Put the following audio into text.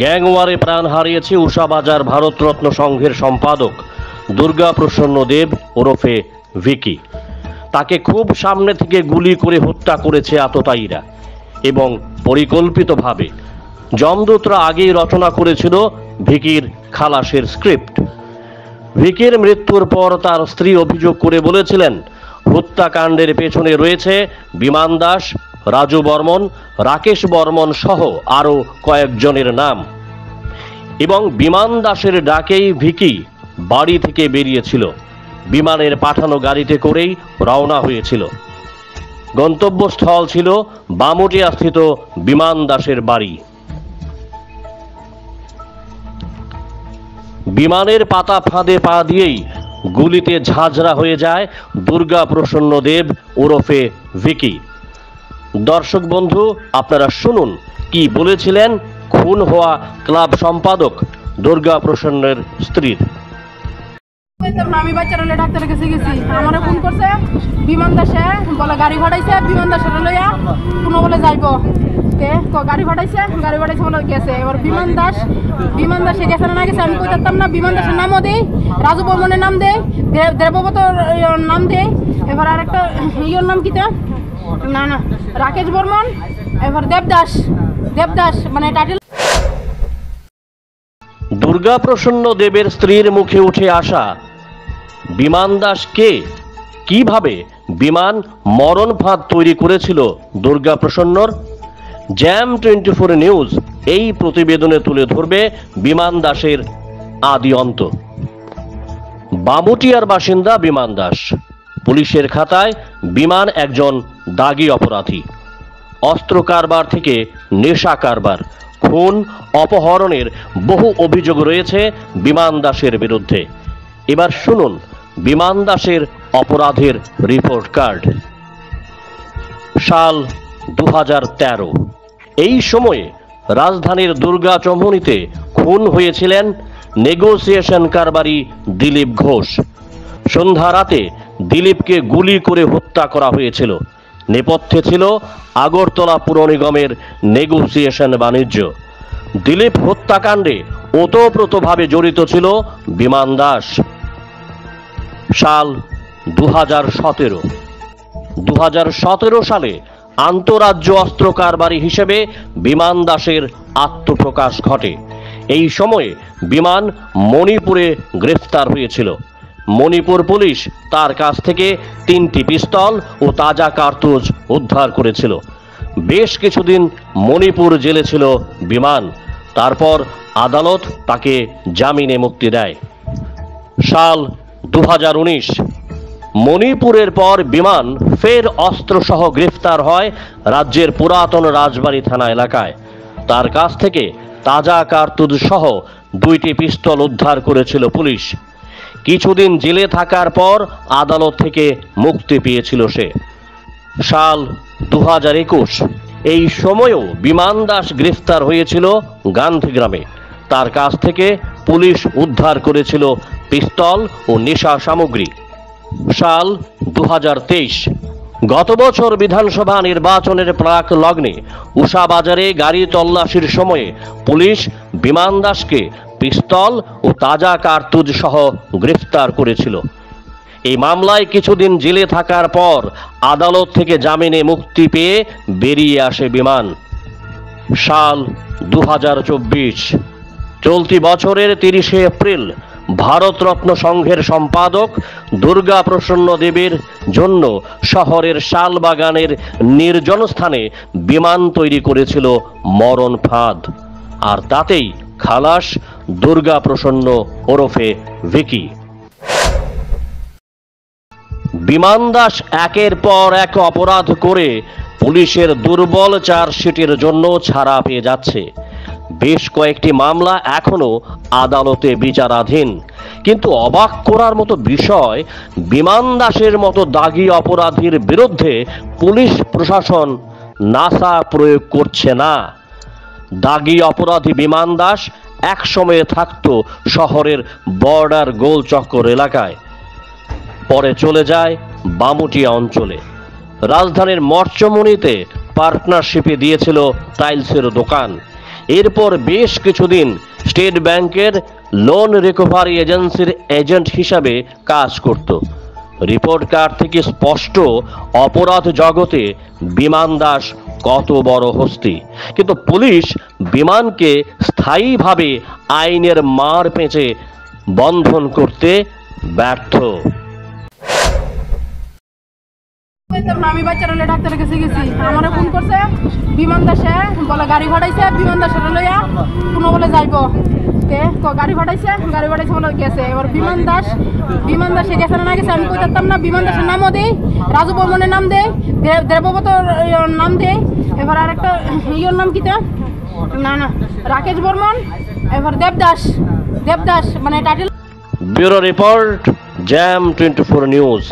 গ্যাংওয়ারে প্রাণ হারিয়েছে উষাবাজার ভারতরত্ন সংঘের সম্পাদক দুর্গা প্রসন্ন দেব ওরফে ভিকি। তাকে খুব সামনে থেকে গুলি করে হত্যা করেছে আততায়ীরা এবং পরিকল্পিতভাবে। যমদূতরা আগেই রচনা করেছিল ভিকির খালাসের স্ক্রিপ্ট। ভিকির মৃত্যুর পর তার স্ত্রী অভিযোগ করে বলেছিলেন হত্যাকাণ্ডের পেছনে রয়েছে বিমান দাস, রাজু বর্মন, রাকেশ বর্মন সহ আরও কয়েকজনের নাম। এবং বিমান দাসের ডাকেই ভিকি বাড়ি থেকে বেরিয়েছিল। বিমানের পাঠানো গাড়িতে করেই রওনা হয়েছিল। গন্তব্যস্থল ছিল বামুটিয়াস্থিত বিমান দাসের বাড়ি। বিমানের পাতা ফাঁদে পা দিয়েই গুলিতে ঝাঁঝরা হয়ে যায় দুর্গা প্রসন্ন দেব ওরফে ভিকি। দর্শক বন্ধু, আপনারা শুনুন কি বলেছিলেন খুন হওয়া ক্লাব সম্পাদক দুর্গা প্রসন্নের স্ত্রীর। আমি বাচ্চারা ডাক্তারের কাছে গেছি, আমার ফোন করছে বিমান দাসে, বলে গাড়ি ভাড়াইছে, বিমান দাসের লইয়া কোনো বলে যাইব, গাড়ি ভাড়াইছে বলে গেছে। এবার বিমান দাসে গেছে না গেছে আমি কইতাম না। বিমান দাসের নামও দেই, রাজু বর্মনের নাম দেই, দেবব্রতর নাম দেই, এবার আরেকটা ইয়ের নাম কিতা না রাকেশ বর্মন, এবার দেবদাস মানে টাইটেল। দুর্গা প্রসন্ন দেবের স্ত্রীর মুখে উঠে আসা বিমান দাস কে, কিভাবে বিমান মরণ ফাঁদ তৈরি করেছিল দুর্গা প্রসন্নর, জ্যাম 24 নিউজ এই প্রতিবেদনে তুলে ধরবে বিমান দাসের আদি অন্ত। বামুটিয়ার বাসিন্দা বিমান দাস। পুলিশের খাতায় বিমান একজন দাগী অপরাধী। অস্ত্র কারবার থেকে নেশা কারবার, খুন, অপহরণের বহু অভিযোগ রয়েছে বিমান দাসের বিরুদ্ধে। এবার শুনুন বিমান দাসের অপরাধের রিপোর্ট কার্ড। সাল 2013। এই সময়ে রাজধানীর দুর্গা চৌমুহনীতে খুন হয়েছিলেন নেগোসিয়েশন কারবারি দিলীপ ঘোষ। সন্ধ্যা রাতে দিলীপকে গুলি করে হত্যা করা হয়েছিল। নেপথ্যে ছিল আগরতলা পুর নিগমের নেগোসিয়েশন বাণিজ্য। দিলীপ হত্যাকাণ্ডে ওতপ্রোতভাবে জড়িত ছিল বিমান দাস। সাল 2017। 2017 সালে আন্তরাজ্য অস্ত্র কারবারি হিসেবে বিমান দাসের আত্মপ্রকাশ ঘটে। এই সময়ে বিমান মণিপুরে গ্রেফতার হয়েছিল। মণিপুর পুলিশ তার কাছ থেকে 3টি পিস্তল ও তাজা কার্তুজ উদ্ধার করেছিল। বেশ কিছুদিন মণিপুর জেলে ছিল বিমান। তারপর আদালত তাকে জামিনে মুক্তি দেয়। সাল 2019। মণিপুরের পর বিমান ফের অস্ত্রসহ গ্রেফতার হয় রাজ্যের পুরাতন রাজবাড়ী থানা এলাকায়। তার কাছ থেকে তাজা কার্তুজ সহ 2টি পিস্তল উদ্ধার করেছিল পুলিশ। কিছুদিন জেলে থাকার পর আদালত থেকে মুক্তি পেয়েছিল সে। সাল 2021। এই সময়েও বিমান দাস গ্রেফতার হয়েছিল গান্ধীগ্রামে। তার কাছ থেকে পুলিশ উদ্ধার করেছিল পিস্তল ও নেশা সামগ্রী। সাল 2023। গত বছর বিধানসভা নির্বাচনের প্রাক লগ্নে উষাবাজারে গাড়ি তল্লাশির সময়ে পুলিশ বিমান দাসকে পিস্তল ও তাজা কার্তুজ সহ গ্রেফতার করেছিল। এই মামলায় কিছুদিন জেলে থাকার পর আদালত থেকে জামিনে মুক্তি পেয়ে বেরিয়ে আসে বিমান। সাল 2024। চলতি বছরের 30শে এপ্রিল ভারতরত্ন সংঘের সম্পাদক দুর্গা প্রসন্ন দেবের জন্য শহরের শালবাগানের নির্জন স্থানে বিমান তৈরি করেছিল মরণ ফাঁদ। আর তাতেই খালাস দুর্গা প্রসন্ন ওরফে ভিকি। বিমান দাস একের পর এক অপরাধ করে পুলিশের দুর্বল চার্জশিটের জন্য ছাড়া পেয়ে যাচ্ছে। বেশ কয়েকটি মামলা এখনো আদালতে বিচারাধীন। কিন্তু অবাক করার মতো বিষয়, বিমান দাসের মতো দাগী অপরাধীর বিরুদ্ধে পুলিশ প্রশাসন নাসা প্রয়োগ করছে না। দাগী অপরাধী বিমান দাস একসময়ে থাকত শহরের বর্ডার গোলচক্কর এলাকায়, পরে চলে যায় বামুটিয়া অঞ্চলে। রাজধানীর মঠ চৌমুহনীতে পার্টনারশিপে দিয়েছিল টাইলসের দোকান। এরপর বেশ কিছুদিন স্টেট ব্যাংকের লোন রিকভারি এজেন্সির এজেন্ট হিসাবে কাজ করত। রিপোর্ট কার্ড থেকে স্পষ্ট অপরাধ জগতে বিমান দাস কত বড় হস্তি, কিন্তু পুলিশ বিমানকে স্থায়ীভাবে আইনের মার পেঁচে বন্ধন করতে ব্যর্থ। আমি বাচ্চারা ডাক্তারের কাছে গেছি, আমার ফোন করছে বিমান দাসে, বলে গাড়ি ভাড়াইছে, বিমান দাসের লইয়া কোনো বলে যাইব, গাড়ি ভাড়াইছে বলে গেছে। এবার বিমান দাসে গেছে না গেছে আমি কইতাম না। বিমান দাসের নামও দেই, রাজু বর্মনের নাম দেই, দেবব্রতর নাম দেই, এবার আরেকটা ইয়ের নাম কিতা না রাকেশ বর্মন, এবার দেবদাস মানে title. Bureau report, jam 24 news.